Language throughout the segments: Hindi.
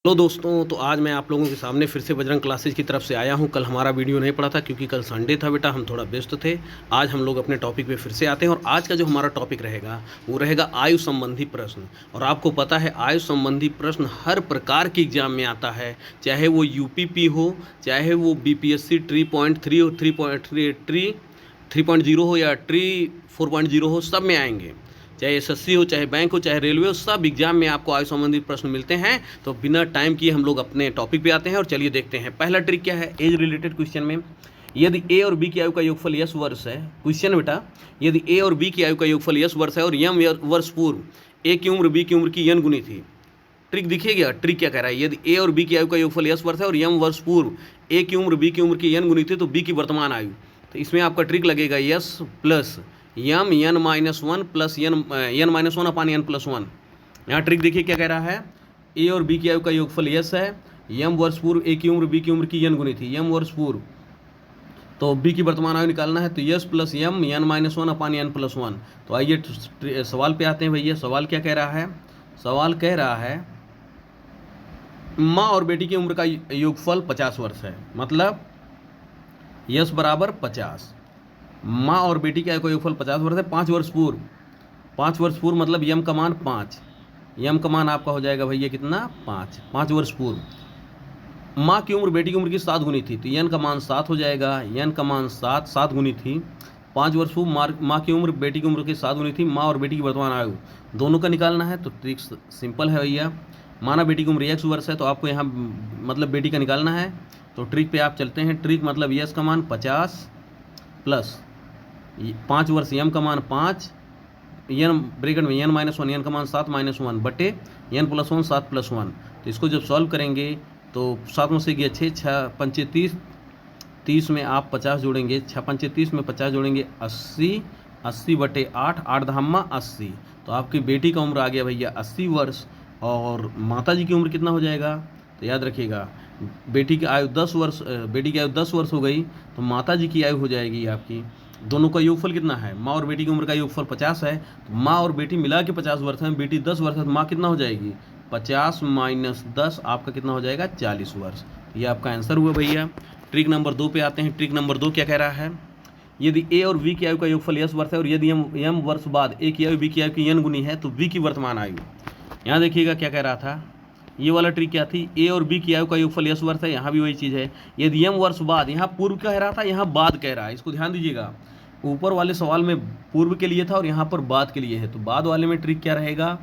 हेलो दोस्तों, तो आज मैं आप लोगों के सामने फिर से बजरंग क्लासेज की तरफ से आया हूं। कल हमारा वीडियो नहीं पड़ा था क्योंकि कल संडे था बेटा, हम थोड़ा व्यस्त थे। आज हम लोग अपने टॉपिक पे फिर से आते हैं और आज का जो हमारा टॉपिक रहेगा वो रहेगा आयु संबंधी प्रश्न। और आपको पता है आयु संबंधी प्रश्न हर प्रकार के एग्जाम में आता है, चाहे वो यूपीपी हो, चाहे वो बीपीएससी ट्री पॉइंट थ्री हो, थ्री पॉइंट जीरो हो या ट्री 4.0 हो, सब में आएंगे। चाहे एसएससी हो, चाहे बैंक हो, चाहे रेलवे हो, सब एग्जाम में आपको आयु संबंधी प्रश्न मिलते हैं। तो बिना टाइम किए हम लोग अपने टॉपिक पे आते हैं और चलिए देखते हैं। पहला ट्रिक क्या है, एज रिलेटेड क्वेश्चन में यदि ए और बी की आयु का योगफल यस वर्ष है। क्वेश्चन बेटा, यदि ए और बी की आयु का योगफल यस वर्ष है और यम वर्ष पूर्व ए की उम्र बी की उम्र की यन गुनी थी। ट्रिक दिखेगा, ट्रिक क्या कह रहा है, यदि ए और बी की आयु का योगफल यस वर्ष है और यम वर्ष पूर्व ए की उम्र बी की उम्र की यन गुनी थी तो बी की वर्तमान आयु। तो इसमें आपका ट्रिक लगेगा S plus M N minus one plus N minus one upon N plus one. यहाँ ट्रिक देखिए क्या कह रहा है, ए और बी की आयु का योगफल यस है, यम वर्ष पूर्व ए की उम्र बी की उम्र की एन गुनी थी, यम वर्ष पूर्व, तो बी की वर्तमान आयु निकालना है तो S plus M N minus one upon N plus one. तो आइए सवाल पे आते हैं भैया। सवाल क्या कह रहा है, सवाल कह रहा है माँ और बेटी की उम्र का योगफल 50 वर्ष है, मतलब यस बराबर 50। माँ और बेटी का योगफल 50 वर्ष है, 5 वर्ष पूर्व, 5 वर्ष पूर्व मतलब यम का मान 5, यम का मान आपका हो जाएगा भैया कितना 5, 5 वर्ष पूर्व। माँ की उम्र बेटी की उम्र की 7 गुनी थी तो यन का मान 7 हो जाएगा, यन का मान 7 गुनी थी। 5 वर्ष पूर्व माँ की उम्र बेटी की उम्र की 7 गुनी थी। माँ और बेटी की वर्तमान आयु दोनों का निकालना है तो ट्रिक सिंपल है भैया। माना बेटी की उम्र x वर्ष है तो आपको यहाँ मतलब बेटी का निकालना है तो ट्रिक पे आप चलते हैं। ट्रिक मतलब यस का मान 50 प्लस 5 वर्ष यम का मान 5, एन ब्रैकेट में एन माइनस वन, एन का मान 7 माइनस वन बटे N plus one 7 plus one. तो इसको जब सॉल्व करेंगे तो 7 में से गया 6, 6 पंचे 30, 30 में आप 50 जोड़ेंगे, 6 पंचे 30 में 50 जोड़ेंगे 80, 80 बटे 8, 8 धामा 80। तो आपकी बेटी का उम्र आ गया भैया 80 वर्ष और माता जी की उम्र कितना हो जाएगा, तो याद रखिएगा बेटी की आयु 10 वर्ष, बेटी की आयु 10 वर्ष हो गई तो माता जी की आयु हो जाएगी आपकी, दोनों का योगफल कितना है, माँ और बेटी की उम्र का योगफल 50 है तो माँ और बेटी मिला के 50 वर्ष है, बेटी 10 वर्ष है तो माँ कितना हो जाएगी 50 माइनस 10, आपका कितना हो जाएगा 40 वर्ष। ये आपका आंसर हुआ भैया। ट्रिक नंबर 2 पे आते हैं। ट्रिक नंबर 2 क्या कह रहा है, यदि ए और बी की आयु का योगफल यस वर्ष है और यदि यम वर्ष बाद ए की आयु बी की आयु की एन गुनी है तो बी की वर्तमान आयु। यहाँ देखिएगा क्या कह रहा था, ये वाला ट्रिक क्या थी, ए और बी की आयु का योगफल यस वर्ष है, यहाँ भी वही चीज़ है। यदि यम वर्ष बाद, यहाँ पूर्व कह रहा था यहाँ बाद कह रहा है, इसको ध्यान दीजिएगा। ऊपर वाले सवाल में पूर्व के लिए था और यहाँ पर बाद के लिए है, तो बाद वाले में ट्रिक क्या रहेगा,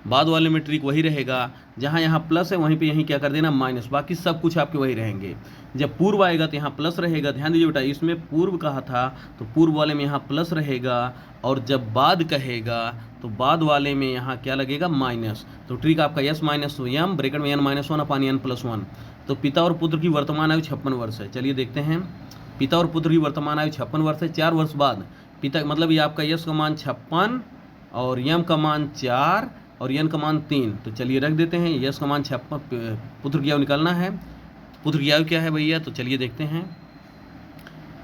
बाद वाले में ट्रिक वही रहेगा जहाँ यहाँ प्लस है वहीं पे यहीं क्या कर देना माइनस, बाकी सब कुछ आपके वही रहेंगे। जब पूर्व आएगा तो यहाँ प्लस रहेगा, ध्यान दीजिए बेटा, इसमें पूर्व कहा था तो पूर्व वाले में यहाँ प्लस रहेगा और जब बाद कहेगा तो बाद वाले में यहाँ क्या लगेगा माइनस। तो ट्रिक आपका यस माइनस यम ब्रैकेट में N minus one upon N plus one. तो पिता और पुत्र की वर्तमान आयु 56 वर्ष है। चलिए देखते हैं, पिता और पुत्र की वर्तमान आयु 56 वर्ष है। 4 वर्ष बाद पिता मतलब ये आपका यश का मान 56 और यम का मान 4 और एन का मान 3। तो चलिए रख देते हैं, यश का मान 56, पुत्र की आयु निकालना है। पुत्र की आयु क्या है भैया, तो चलिए देखते हैं।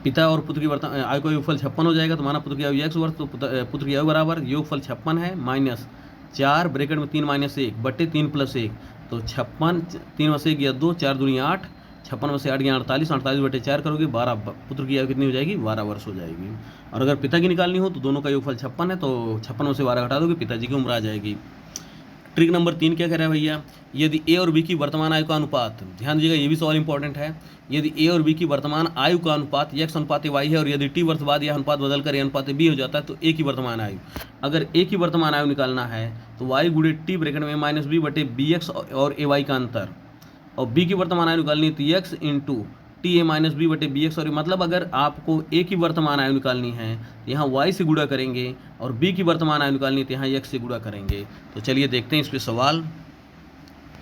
पिता और पुत्र की आयु का योगफल 56 हो जाएगा तो माना पुत्र की आयु x वर्ष, तो पुत्र की आयु बराबर योगफल 56 है माइनस 4 ब्रैकेट में 3 माइनस 1 बटे 3 प्लस 1। तो 56, 3 में से 1 गया 2, 4 दूनी 8, 56 में से 8 गया 48, 48 बटे 4 करोगे 12, पुत्र की आयु कितनी हो जाएगी 12 वर्ष हो जाएगी। और अगर पिता की निकालनी हो तो दोनों का योगफल 56 है तो 56 में से 12 घटा दोगे, पिताजी की उम्र आ जाएगी। ट्रिक नंबर 3 क्या कह रहा है भैया, यदि ए और बी की वर्तमान आयु का अनुपात, ध्यान दीजिएगा ये भी सवाल इंपॉर्टेंट है, यदि ए और बी की वर्तमान आयु का अनुपात x अनुपात y है और यदि t वर्ष बाद यह अनुपात बदलकर a अनुपात b हो जाता है तो a की वर्तमान आयु, अगर a की वर्तमान आयु निकालना है तो y गुणे t ब्रैकेट में माइनस बी बटे बी एक्स और ए वाई का अंतर, और b की वर्तमान आयु निकालनी है तो x into T A minus B बटे बी एक्स, और मतलब अगर आपको a की वर्तमान आयु निकालनी है तो यहाँ y से गुणा करेंगे और b की वर्तमान आयु निकालनी है तो यहाँ x से गुणा करेंगे। तो चलिए देखते हैं इस पर सवाल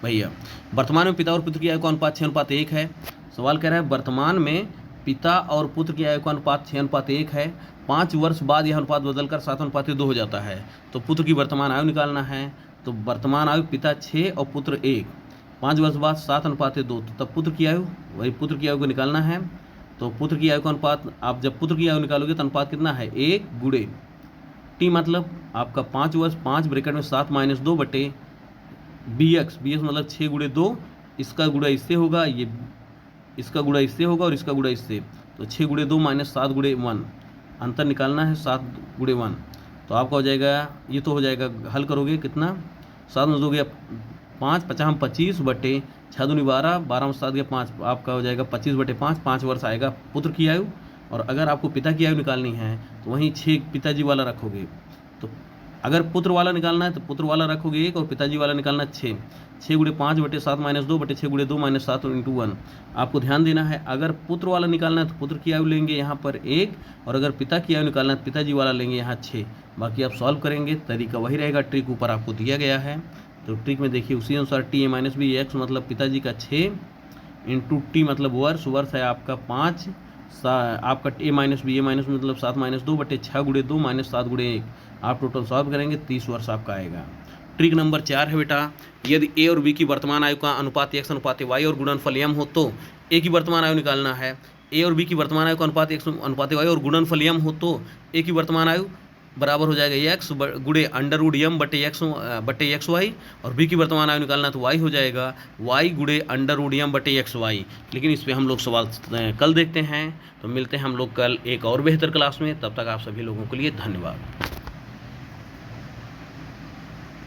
भैया। वर्तमान में पिता और पुत्र की आयु का अनुपात 6:1 है। सवाल कह रहा है वर्तमान में पिता और पुत्र की आयु का अनुपात 6:1 है, 5 वर्ष बाद यह अनुपात बदलकर 7:2 हो जाता है तो पुत्र की वर्तमान आयु निकालना है। तो वर्तमान आयु पिता 6 और पुत्र 1, 5 वर्ष बाद 7:2, तो तब पुत्र की आयु, वही पुत्र की आयु को निकालना है। तो पुत्र की आयु का अनुपात, आप जब पुत्र की आयु निकालोगे तो अनुपात कितना है 1 गुणे टी, मतलब आपका 5 वर्ष 5 ब्रैकेट में 7 माइनस 2 बटे बी एक्स मतलब 6 गुणे 2 इसका गुणा इससे होगा, ये इसका गुणा इससे होगा और इसका गुणा इससे, तो 6 गुणे 2 माइनस 7 गुणे 1, अंतर निकालना है 7 गुणे 1, तो आपका हो जाएगा, ये तो हो जाएगा, हल करोगे कितना, 7 में 2 गया 5, 50 हम 25 बटे 6 दूनी 12, 12 में 7 गया 5, आपका हो जाएगा 25 बटे 5, 5 वर्ष आएगा पुत्र की आयु। और अगर आपको पिता की आयु निकालनी है तो वहीं 6 पिताजी वाला रखोगे, तो अगर पुत्र वाला निकालना है तो पुत्र वाला रखोगे 1 और पिताजी वाला निकालना 6, 6 गुणे 5 बटे 7 माइनस 2 बटे 6 गुणे 2 माइनस 7 इंटू 1। आपको ध्यान देना है, अगर पुत्र वाला निकालना है तो पुत्र की आयु लेंगे यहाँ पर 1, और अगर पिता की आयु निकालना है तो पिताजी वाला लेंगे यहाँ 6। बाकी आप सॉल्व करेंगे, तरीका वही रहेगा, ट्रिक ऊपर आपको दिया गया है। तो ट्रिक में देखिए उसी अनुसार T A minus B, X मतलब पिताजी का 6 इंटू टी मतलब वर्ष, वर्ष है आपका 5, आपका ए माइनस बी, ए माइनस मतलब 7 माइनस 2 बटे 6 गुणे 2 माइनस 7 गुणे 1, आप टोटल सॉल्व करेंगे 30 वर्ष आपका आएगा। ट्रिक नंबर 4 है बेटा, यदि ए और बी की वर्तमान आयु का अनुपात x अनुपात y और गुणनफल m हो तो ए की वर्तमान आयु निकालना है। ए और बी की वर्तमान आयु का अनुपात x अनुपात y और गुणनफल m हो तो ए की वर्तमान आयु बराबर हो जाएगा x गुणे अंडर रूट m बटे एक्स वाई, और बी की वर्तमान आयु निकालना तो y हो जाएगा y गुणे अंडर रूट m बटे एक्स वाई। लेकिन इस पर हम लोग सवाल कल देखते हैं, तो मिलते हैं हम लोग कल एक और बेहतर क्लास में। तब तक आप सभी लोगों के लिए धन्यवाद।